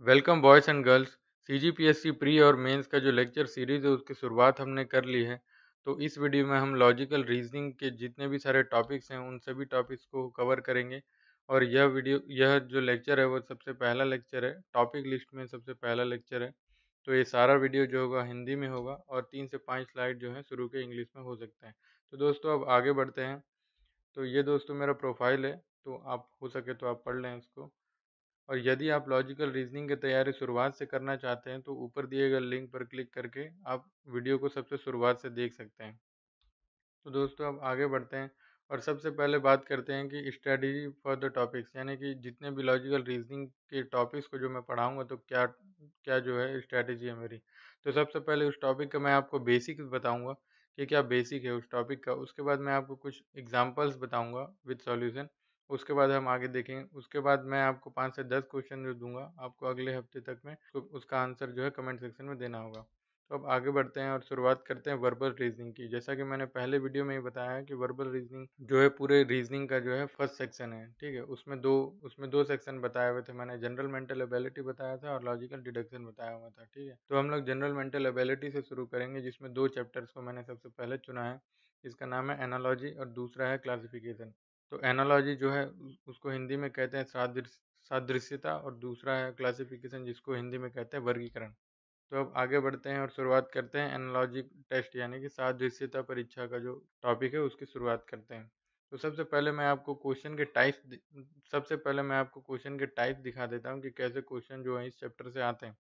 Welcome boys and girls. CGPSC pre और mains का जो लेक्चर सीरीज़ है उसकी शुरुआत हमने कर ली है। तो इस वीडियो में हम लॉजिकल रीजनिंग के जितने भी सारे टॉपिक्स हैं उन सभी टॉपिक्स को कवर करेंगे। और यह जो लेक्चर है वो सबसे पहला लेक्चर है, टॉपिक लिस्ट में सबसे पहला लेक्चर है। तो ये सारा वीडियो जो होगा हिंदी में होगा और 3 से 5 स्लाइड जो है शुरू के इंग्लिश में हो सकते हैं। तो दोस्तों अब आगे बढ़ते हैं। तो ये दोस्तों मेरा प्रोफाइल है, तो आप हो सके तो आप पढ़ लें इसको। और यदि आप लॉजिकल रीजनिंग की तैयारी शुरुआत से करना चाहते हैं तो ऊपर दिए गए लिंक पर क्लिक करके आप वीडियो को सबसे शुरुआत से देख सकते हैं। तो दोस्तों अब आगे बढ़ते हैं और सबसे पहले बात करते हैं कि स्ट्रेटजी फॉर द टॉपिक्स, यानी कि जितने भी लॉजिकल रीजनिंग के टॉपिक्स को जो मैं पढ़ाऊंगा तो क्या क्या जो है स्ट्रेटजी है मेरी। तो सबसे पहले उस टॉपिक का मैं आपको बेसिक्स बताऊंगा कि क्या बेसिक है उस टॉपिक का। उसके बाद मैं आपको कुछ एग्जांपल्स बताऊंगा विद सॉल्यूशन। उसके बाद हम आगे देखेंगे। उसके बाद मैं आपको 5 से 10 क्वेश्चन जो दूंगा आपको अगले हफ्ते तक में, तो उसका आंसर जो है कमेंट सेक्शन में देना होगा। तो अब आगे बढ़ते हैं और शुरुआत करते हैं वर्बल रीजनिंग की। जैसा कि मैंने पहले वीडियो में ही बताया है कि वर्बल रीजनिंग जो है पूरे रीजनिंग का जो है फर्स्ट सेक्शन है, ठीक है। उसमें दो सेक्शन बताए हुए थे। मैंने जनरल मेंटल एबिलिटी बताया था और लॉजिकल डिडक्शन बताया हुआ था, ठीक है। तो हम लोग जनरल मेंटल एबिलिटी से शुरू करेंगे, जिसमें 2 चैप्टर्स को मैंने सबसे पहले चुना है। इसका नाम है एनालॉजी और दूसरा है क्लासिफिकेशन। तो एनालॉजी जो है उसको हिंदी में कहते हैं सादृश्यता, और दूसरा है क्लासिफिकेशन जिसको हिंदी में कहते हैं वर्गीकरण। तो अब आगे बढ़ते हैं और शुरुआत करते हैं एनालॉजी टेस्ट यानी कि सादृश्यता परीक्षा का जो टॉपिक है उसकी शुरुआत करते हैं। तो सबसे पहले मैं आपको क्वेश्चन के टाइप दिखा देता हूँ कि कैसे क्वेश्चन जो है इस चैप्टर से आते हैं।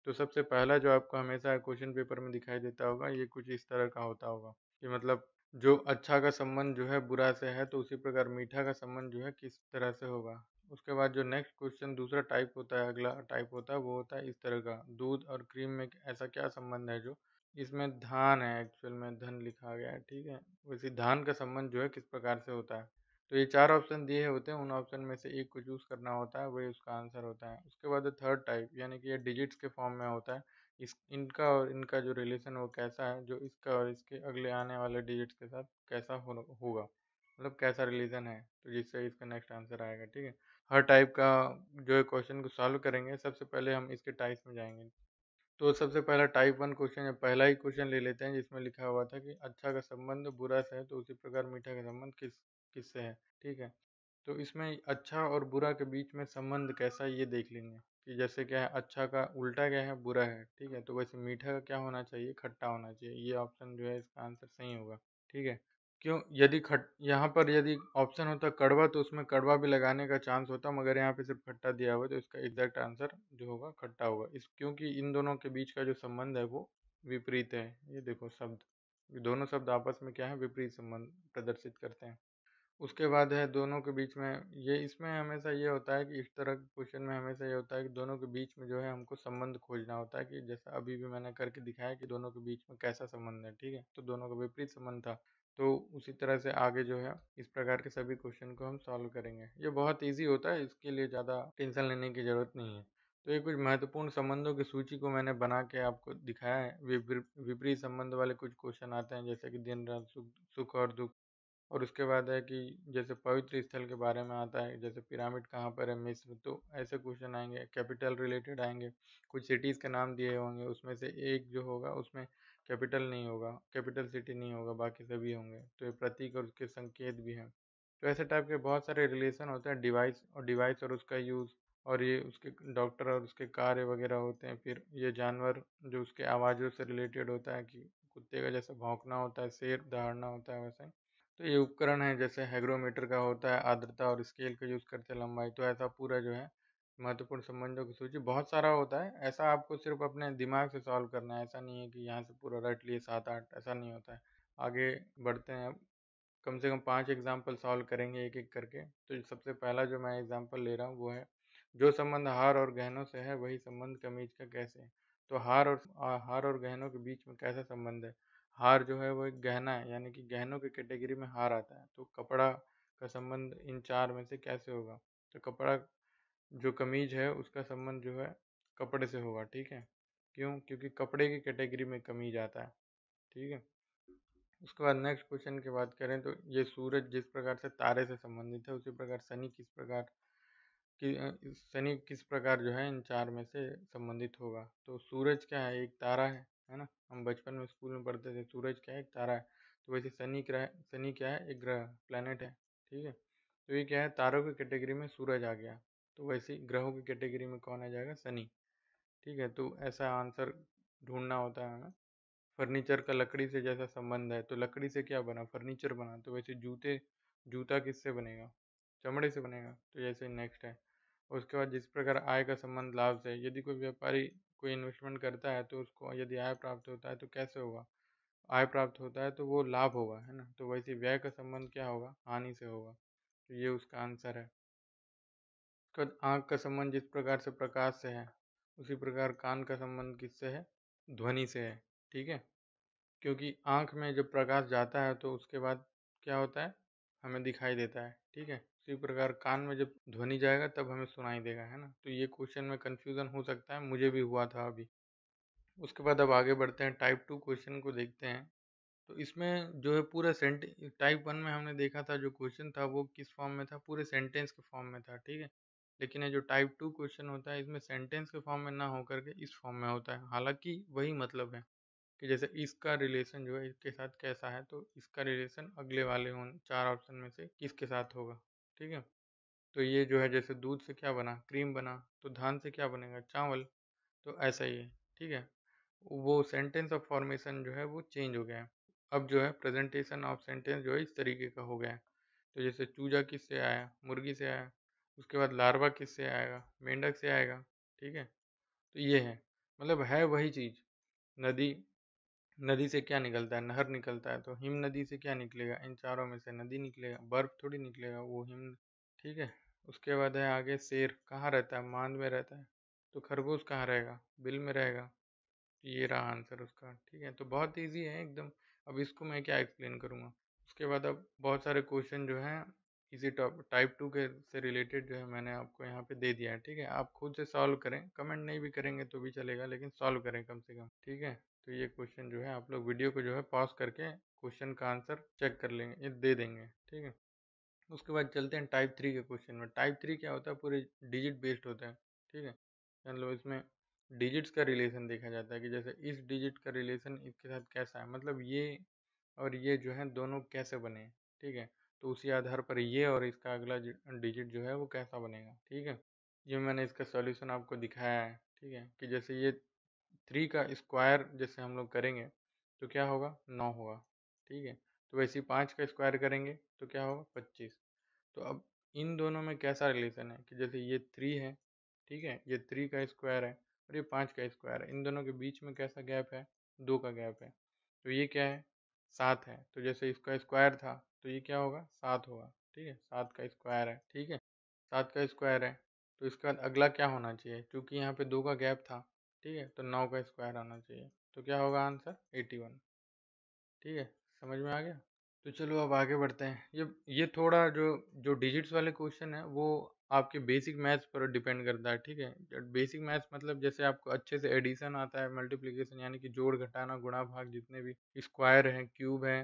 तो सबसे पहला जो आपको हमेशा क्वेश्चन पेपर में दिखाई देता होगा, ये कुछ इस तरह का होता होगा कि मतलब जो अच्छा का संबंध जो है बुरा से है, तो उसी प्रकार मीठा का संबंध जो है किस तरह से होगा। उसके बाद जो नेक्स्ट क्वेश्चन दूसरा टाइप होता है, अगला टाइप होता है, वो होता है इस तरह का, दूध और क्रीम में ऐसा क्या संबंध है। जो इसमें धान है, एक्चुअल में धन लिखा गया है, ठीक है। वैसे धान का संबंध जो है किस प्रकार से होता है। तो ये 4 ऑप्शन दिए होते हैं, उन ऑप्शन में से एक को चूज करना होता है, वही उसका आंसर होता है। उसके बाद थर्ड टाइप यानी कि ये डिजिट्स के फॉर्म में होता है। इस इनका और इनका जो रिलेशन वो कैसा है, जो इसका और इसके अगले आने वाले डिजिट्स के साथ कैसा होगा, मतलब कैसा रिलेशन है, तो जिससे इसका नेक्स्ट आंसर आएगा, ठीक है। हर टाइप का जो है क्वेश्चन को सॉल्व करेंगे। सबसे पहले हम इसके टाइप्स में जाएंगे। तो सबसे पहला टाइप 1 क्वेश्चन है, पहला ही क्वेश्चन ले लेते हैं, जिसमें लिखा हुआ था कि अच्छा का संबंध बुरा से है, तो उसी प्रकार मीठा का संबंध किससे है, ठीक है। तो इसमें अच्छा और बुरा के बीच में संबंध कैसा है ये देख लेंगे कि जैसे क्या है, अच्छा का उल्टा क्या है, बुरा है, ठीक है। तो वैसे मीठा का क्या होना चाहिए, खट्टा होना चाहिए। ये ऑप्शन जो है इसका आंसर सही होगा, ठीक है। क्यों, यदि खट यहाँ पर यदि ऑप्शन होता कड़वा तो उसमें कड़वा भी लगाने का चांस होता, मगर यहाँ पे सिर्फ खट्टा दिया हुआ है, तो इसका एग्जैक्ट आंसर जो होगा खट्टा होगा। इस क्योंकि इन दोनों के बीच का जो संबंध है वो विपरीत है। ये देखो शब्द, ये दोनों शब्द आपस में क्या है, विपरीत संबंध प्रदर्शित करते हैं। उसके बाद है दोनों के बीच में, ये इसमें हमेशा ये होता है कि इस तरह के क्वेश्चन में हमेशा ये होता है कि दोनों के बीच में जो है हमको संबंध खोजना होता है, कि जैसा अभी भी मैंने करके दिखाया कि दोनों के बीच में कैसा संबंध है, ठीक है। तो दोनों का विपरीत संबंध था। तो उसी तरह से आगे जो है इस प्रकार के सभी क्वेश्चन को हम सॉल्व करेंगे। ये बहुत ईजी होता है, इसके लिए ज़्यादा टेंशन लेने की ज़रूरत नहीं है। तो ये कुछ महत्वपूर्ण संबंधों की सूची को मैंने बना के आपको दिखाया है। विपरीत संबंध वाले कुछ क्वेश्चन आते हैं, जैसे कि दिन रात सुख और दुख। और उसके बाद है कि जैसे पवित्र स्थल के बारे में आता है, जैसे पिरामिड कहाँ पर है, मिस्र, तो ऐसे क्वेश्चन आएंगे। कैपिटल रिलेटेड आएंगे, कुछ सिटीज़ के नाम दिए होंगे, उसमें से एक जो होगा उसमें कैपिटल नहीं होगा, कैपिटल सिटी नहीं होगा, बाकी सभी होंगे। तो ये प्रतीक और उसके संकेत भी हैं। तो ऐसे टाइप के बहुत सारे रिलेशन होते हैं, डिवाइस और उसका यूज़, और ये उसके डॉक्टर और उसके कार्य वगैरह होते हैं। फिर ये जानवर जो उसके आवाज़ों से रिलेटेड होता है, कि कुत्ते का जैसा भौंकना होता है, शेर दहाड़ना होता है, वैसे। तो ये उपकरण है, जैसे हैग्रोमीटर का होता है, आर्द्रता और स्केल का यूज़ करते हैं, लंबाई। तो ऐसा पूरा जो है महत्वपूर्ण संबंधों की सूची बहुत सारा होता है। ऐसा आपको सिर्फ अपने दिमाग से सॉल्व करना है, ऐसा नहीं है कि यहाँ से पूरा रट लिए 7-8, ऐसा नहीं होता है। आगे बढ़ते हैं अब। कम से कम 5 एग्जाम्पल सॉल्व करेंगे एक एक करके। तो सबसे पहला जो मैं एग्जाम्पल ले रहा हूँ वो है, जो संबंध हार और गहनों से है वही संबंध कमीज का कैसे है। तो हार और गहनों के बीच में कैसा संबंध है। हार जो है वो एक गहना है, यानी कि गहनों की कैटेगरी में हार आता है। तो कपड़ा का संबंध इन चार में से कैसे होगा। तो कपड़ा, जो कमीज है उसका संबंध जो है कपड़े से होगा, ठीक है। क्यों, क्योंकि कपड़े की कैटेगरी में कमीज आता है, ठीक है। उसके बाद नेक्स्ट क्वेश्चन की बात करें तो ये सूरज जिस प्रकार से तारे से संबंधित है, उसी प्रकार शनि किस प्रकार कि शनि किस प्रकार जो है इन 4 में से संबंधित होगा। तो सूरज क्या है? एक तारा है ना? हम बचपन में स्कूल में पढ़ते थे, सूरज क्या है? एक तारा है। तो वैसे शनि क्या है? एक ग्रह, प्लैनेट है, ठीक है? तो ये क्या है? तारों की कैटेगरी में सूरज आ गया। तो वैसे ही ग्रहों की कैटेगरी में कौन आ जाएगा? शनि, ठीक है? तो ऐसा आंसर ढूँढना होता है हमें। फर्नीचर का लकड़ी से जैसा संबंध है, तो लकड़ी से क्या बना? फर्नीचर बना। तो वैसे जूता किससे बनेगा? चमड़े से बनेगा। तो जैसे नेक्स्ट है, उसके बाद जिस प्रकार आय का संबंध लाभ से है, यदि कोई व्यापारी कोई इन्वेस्टमेंट करता है तो उसको यदि आय प्राप्त होता है तो कैसे होगा? आय प्राप्त होता है तो वो लाभ होगा, है ना? तो वैसे व्यय का संबंध क्या होगा? हानि से होगा। तो ये उसका आंसर है। उसके बाद आँख का संबंध जिस प्रकार से प्रकाश से है, उसी प्रकार कान का संबंध किससे है? ध्वनि से है, ठीक है? क्योंकि आँख में जब प्रकाश जाता है तो उसके बाद क्या होता है? हमें दिखाई देता है, ठीक है? उसी प्रकार कान में जब ध्वनि जाएगा तब हमें सुनाई देगा, है ना? तो ये क्वेश्चन में कन्फ्यूज़न हो सकता है, मुझे भी हुआ था अभी। उसके बाद अब आगे बढ़ते हैं, टाइप 2 क्वेश्चन को देखते हैं। तो इसमें जो है पूरा टाइप 1 में हमने देखा था जो क्वेश्चन था वो किस फॉर्म में था? पूरे सेंटेंस के फॉर्म में था, ठीक है? लेकिन ये जो टाइप 2 क्वेश्चन होता है इसमें सेंटेंस के फॉर्म में ना होकर के इस फॉर्म में होता है। हालाँकि वही मतलब है कि जैसे इसका रिलेशन जो है इसके साथ कैसा है, तो इसका रिलेशन अगले वाले उन 4 ऑप्शन में से किसके साथ होगा, ठीक है? तो ये जो है जैसे दूध से क्या बना? क्रीम बना। तो धान से क्या बनेगा? चावल। तो ऐसा ही है, ठीक है? वो सेंटेंस ऑफ फॉर्मेशन जो है वो चेंज हो गया है। अब जो है प्रेजेंटेशन ऑफ सेंटेंस जो है इस तरीके का हो गया है। तो जैसे चूजा किससे आया? मुर्गी से आया। उसके बाद लार्वा किससे आएगा? मेंढक से आएगा, ठीक है? तो ये है, मतलब है वही चीज़। नदी नदी से क्या निकलता है? नहर निकलता है। तो हिम नदी से क्या निकलेगा? इन चारों में से नदी निकलेगा, बर्फ थोड़ी निकलेगा, वो हिम, ठीक है? उसके बाद है आगे, शेर कहाँ रहता है? मांद में रहता है। तो खरगोश कहाँ रहेगा? बिल में रहेगा। ये रहा आंसर उसका, ठीक है? तो बहुत इजी है एकदम। अब इसको मैं क्या एक्सप्लेन करूँगा? उसके बाद अब बहुत सारे क्वेश्चन जो हैं इसी टाइप 2 के से रिलेटेड जो है मैंने आपको यहाँ पे दे दिया है, ठीक है? आप खुद से सॉल्व करें, कमेंट नहीं भी करेंगे तो भी चलेगा, लेकिन सॉल्व करें कम से कम, ठीक है? तो ये क्वेश्चन जो है आप लोग वीडियो को जो है पॉज करके क्वेश्चन का आंसर चेक कर लेंगे, ये दे देंगे, ठीक है? उसके बाद चलते हैं टाइप 3 के क्वेश्चन में। टाइप 3 क्या होता है? पूरे डिजिट बेस्ड होता है, ठीक है? मतलब इसमें डिजिट्स का रिलेशन देखा जाता है कि जैसे इस डिजिट का रिलेशन इसके साथ कैसा है, मतलब ये और ये जो है दोनों कैसे बने हैं, ठीक है? तो उसी आधार पर ये और इसका अगला डिजिट जो है वो कैसा बनेगा, ठीक है? ये मैंने इसका सॉल्यूशन आपको दिखाया है, ठीक है? कि जैसे ये 3 का स्क्वायर जैसे हम लोग करेंगे तो क्या होगा? 9 होगा, ठीक है? तो वैसे ही 5 का स्क्वायर करेंगे तो क्या होगा? 25। तो अब इन दोनों में कैसा रिलेशन है कि जैसे ये 3 है, ठीक है? ये 3 का स्क्वायर है और ये 5 का स्क्वायर है। इन दोनों के बीच में कैसा गैप है? 2 का गैप है। तो ये क्या है? 7 है। तो जैसे इसका स्क्वायर था तो ये क्या होगा? 7 होगा, ठीक है? 7 का स्क्वायर है, ठीक है? 7 का स्क्वायर है। तो इसके बाद अगला क्या होना चाहिए? क्योंकि यहाँ पे 2 का गैप था, ठीक है? तो 9 का स्क्वायर आना चाहिए। तो क्या होगा आंसर? 81, ठीक है? समझ में आ गया? तो चलो अब आगे बढ़ते हैं। ये थोड़ा जो जो डिजिट्स वाले क्वेश्चन है वो आपके बेसिक मैथ्स पर डिपेंड करता है, ठीक है? बेसिक मैथ्स मतलब जैसे आपको अच्छे से एडिशन आता है, मल्टीप्लिकेशन यानी कि जोड़ घटाना गुणा भाग जितने भी स्क्वायर हैं, क्यूब है,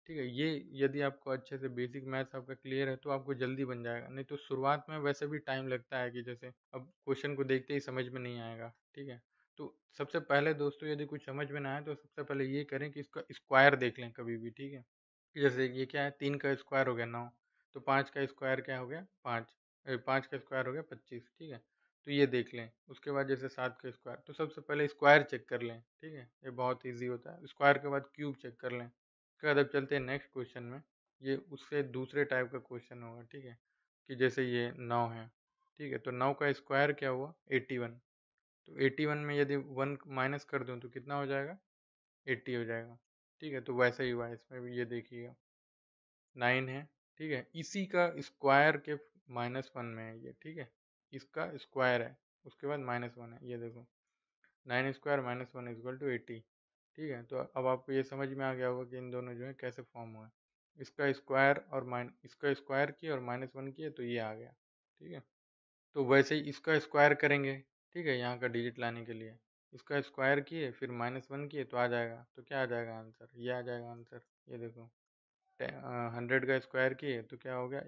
ठीक है? ये यदि आपको अच्छे से बेसिक मैथ्स आपका क्लियर है तो आपको जल्दी बन जाएगा। नहीं तो शुरुआत में वैसे भी टाइम लगता है कि जैसे अब क्वेश्चन को देखते ही समझ में नहीं आएगा, ठीक है? तो सबसे पहले दोस्तों यदि कुछ समझ में ना आए तो सबसे पहले ये करें कि इसका स्क्वायर देख लें कभी भी, ठीक है? जैसे ये क्या है? 3 का स्क्वायर हो गया 9, तो 5 का स्क्वायर क्या हो गया? 5, 5 का स्क्वायर हो गया 25, ठीक है? तो ये देख लें। उसके बाद जैसे 7 का स्क्वायर, तो सबसे पहले स्क्वायर चेक कर लें, ठीक है? ये बहुत ईजी होता है। स्क्वायर के बाद क्यूब चेक कर लें। उसके बाद अब चलते हैं नेक्स्ट क्वेश्चन में। ये उससे दूसरे टाइप का क्वेश्चन होगा, ठीक है? कि जैसे ये 9 है, ठीक है? तो 9 का स्क्वायर क्या हुआ? 81। तो 81 में यदि 1 माइनस कर दूँ तो कितना हो जाएगा? 80 हो जाएगा, ठीक है? तो वैसा ही हुआ है इसमें भी, ये देखिएगा 9 है, ठीक है? इसी का स्क्वायर के -1 में है ये, ठीक है? इसका स्क्वायर है, उसके बाद -1 है, ये देखो 9 स्क्वायर -1 इक्वल टू 80, ठीक है? तो अब आपको ये समझ में आ गया होगा कि इन दोनों जो है कैसे फॉर्म हुआ है। इसका स्क्वायर और इसका स्क्वायर किया और -1 किया तो ये आ गया, ठीक है? तो वैसे ही इसका स्क्वायर करेंगे, ठीक है? यहाँ का डिजिट लाने के लिए इसका स्क्वायर किए फिर -1 किए तो आ जाएगा। तो क्या आ जाएगा आंसर? ये आ जाएगा आंसर, ये देखो 100 का स्क्वायर किए तो क्या हो गया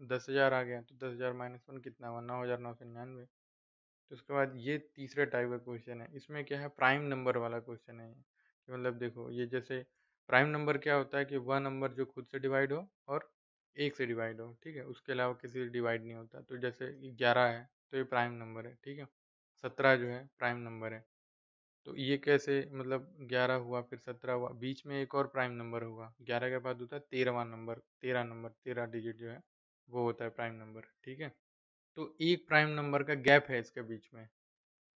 10,000 आ गया। तो 10,000 माइनस 1 कितना हुआ 9,999। तो उसके बाद ये तीसरे टाइप का क्वेश्चन है। इसमें क्या है प्राइम नंबर वाला क्वेश्चन है कि मतलब देखो ये जैसे प्राइम नंबर क्या होता है कि वह नंबर जो खुद से डिवाइड हो और 1 से डिवाइड हो, ठीक है, उसके अलावा किसी से डिवाइड नहीं होता। तो जैसे 11 है तो ये प्राइम नंबर है, ठीक है। 17 जो है प्राइम नंबर है। तो ये कैसे मतलब 11 हुआ फिर 17 हुआ, बीच में एक और प्राइम नंबर होगा। 11 के बाद होता है 13वां नंबर, 13 डिजिट जो है वो होता है प्राइम नंबर, ठीक है। तो एक प्राइम नंबर का गैप है इसके बीच में।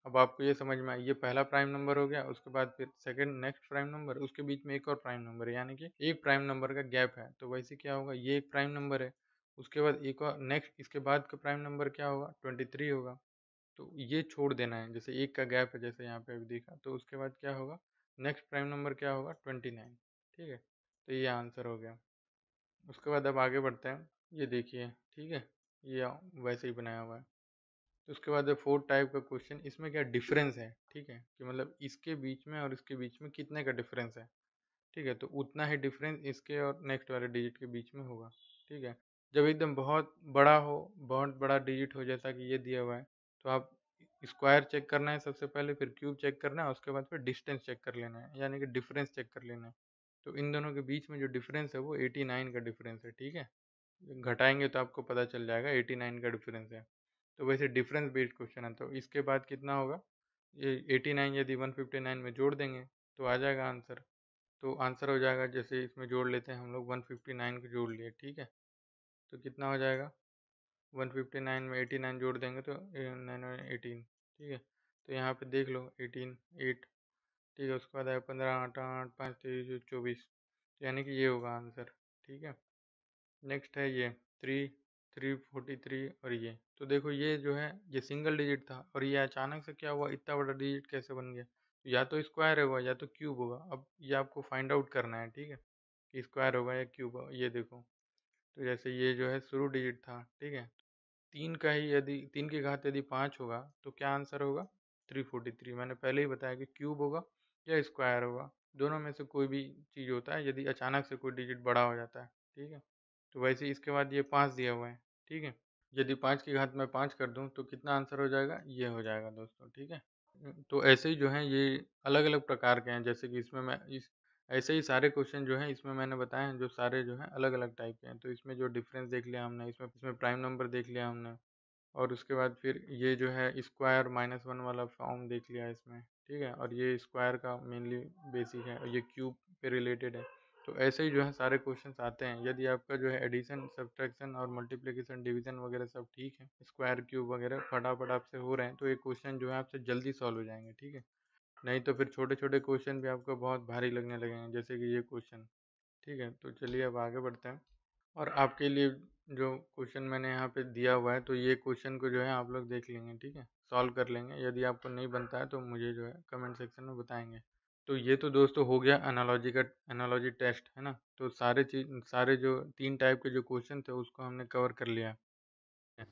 अब आपको ये समझ में आया, ये पहला प्राइम नंबर हो गया, उसके बाद फिर सेकंड नेक्स्ट प्राइम नंबर, उसके बीच में एक और प्राइम नंबर है, यानी कि एक प्राइम नंबर का गैप है। तो वैसे क्या होगा, ये एक प्राइम नंबर है, उसके बाद एक और नेक्स्ट इसके बाद का प्राइम नंबर क्या होगा 23 होगा। तो ये छोड़ देना है, जैसे एक का गैप है जैसे यहाँ पे अभी देखा। तो उसके बाद क्या होगा नेक्स्ट प्राइम नंबर क्या होगा 29, ठीक है। तो ये आंसर हो गया। उसके बाद अब आगे बढ़ते हैं, ये देखिए, ठीक है, ये वैसे ही बनाया हुआ है। तो उसके बाद फोर्थ टाइप का क्वेश्चन, इसमें क्या डिफरेंस है, ठीक है, कि मतलब इसके बीच में और इसके बीच में कितने का डिफरेंस है, ठीक है। तो उतना ही डिफरेंस इसके और नेक्स्ट वाले डिजिट के बीच में होगा, ठीक है। जब एकदम बहुत बड़ा हो, बहुत बड़ा डिजिट हो जैसा कि ये दिया हुआ है, तो आप स्क्वायर चेक करना है सबसे पहले, फिर क्यूब चेक करना है, उसके बाद फिर डिस्टेंस चेक कर लेना है, यानी कि डिफरेंस चेक कर लेना है। तो इन दोनों के बीच में जो डिफरेंस है वो 89 का डिफरेंस है, ठीक है। घटाएंगे तो आपको पता चल जाएगा 89 का डिफरेंस है। तो वैसे डिफरेंस बेस्ड क्वेश्चन है। तो इसके बाद कितना होगा, ये 89 यदि 159 में जोड़ देंगे तो आ जाएगा आंसर। तो आंसर हो जाएगा, जैसे इसमें जोड़ लेते हैं हम लोग, 159 को जोड़ लिए, ठीक है। तो कितना हो जाएगा 159 में 89 जोड़ देंगे तो 18, ठीक है। तो यहाँ पे देख लो 18 8, ठीक है। उसके बाद आया 15 8 8 5 23 24, यानी कि ये होगा आंसर, ठीक है। नेक्स्ट है ये 343 और ये। तो देखो ये जो है ये सिंगल डिजिट था और ये अचानक से क्या हुआ, इतना बड़ा डिजिट कैसे बन गया। तो या तो स्क्वायर होगा या तो क्यूब होगा। अब ये आपको फाइंड आउट करना है, ठीक है, कि स्क्वायर होगा या क्यूब होगा। ये देखो, तो जैसे ये जो है शुरू डिजिट था, ठीक है, 3 का ही यदि 3 की घात यदि 5 होगा तो क्या आंसर होगा 343। मैंने पहले ही बताया कि क्यूब होगा या स्क्वायर होगा, दोनों में से कोई भी चीज़ होता है यदि अचानक से कोई डिजिट बड़ा हो जाता है, ठीक है। तो वैसे ही इसके बाद ये 5 दिया हुआ है, ठीक है। यदि 5 की घात मैं 5 कर दूं तो कितना आंसर हो जाएगा, ये हो जाएगा दोस्तों, ठीक है। तो ऐसे ही जो है ये अलग अलग प्रकार के हैं, जैसे कि इसमें मैं इस ऐसे ही सारे क्वेश्चन जो हैं इसमें मैंने बताए हैं, जो सारे जो हैं अलग अलग टाइप के हैं। तो इसमें जो डिफरेंस देख लिया हमने, इसमें प्राइम नंबर देख लिया हमने, और उसके बाद फिर ये जो है स्क्वायर -1 वाला फॉर्म देख लिया इसमें, ठीक है। और ये स्क्वायर का मेनली बेसिक है और ये क्यूब पे रिलेटेड है। तो ऐसे ही जो है सारे क्वेश्चंस आते हैं। यदि आपका जो है एडिशन सब्ट्रैक्शन और मल्टीप्लिकेशन डिवीजन वगैरह सब ठीक है, स्क्वायर क्यूब वगैरह फटाफट आपसे हो रहे हैं, तो ये क्वेश्चन जो है आपसे जल्दी सॉल्व हो जाएंगे, ठीक है। नहीं तो फिर छोटे छोटे क्वेश्चन भी आपको बहुत भारी लगने लगेंगे, जैसे कि ये क्वेश्चन, ठीक है। तो चलिए अब आगे बढ़ते हैं। और आपके लिए जो क्वेश्चन मैंने यहाँ पे दिया हुआ है, तो ये क्वेश्चन को जो है आप लोग देख लेंगे, ठीक है, सॉल्व कर लेंगे। यदि आपको नहीं बनता है तो मुझे जो है कमेंट सेक्शन में बताएंगे। तो ये तो दोस्तों हो गया एनालॉजी टेस्ट, है ना। तो सारे जो 3 टाइप के जो क्वेश्चन थे उसको हमने कवर कर लिया।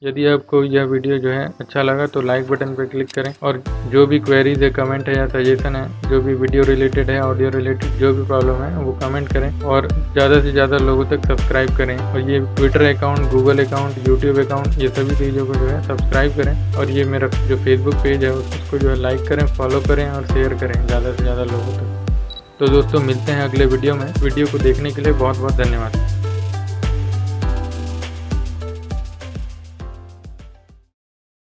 यदि आपको यह वीडियो जो है अच्छा लगा तो लाइक बटन पर क्लिक करें, और जो भी क्वेरीज है, कमेंट है या सजेशन है, जो भी वीडियो रिलेटेड है, ऑडियो रिलेटेड जो भी प्रॉब्लम है वो कमेंट करें, और ज़्यादा से ज़्यादा लोगों तक सब्सक्राइब करें। और ये Twitter account, Google account, YouTube account, ये सभी चीज़ों को जो है सब्सक्राइब करें। और ये मेरा जो फेसबुक पेज है उसको जो है लाइक करें, फॉलो करें और शेयर करें ज़्यादा से ज़्यादा लोगों तक। तो दोस्तों मिलते हैं अगले वीडियो में। वीडियो को देखने के लिए बहुत बहुत धन्यवाद।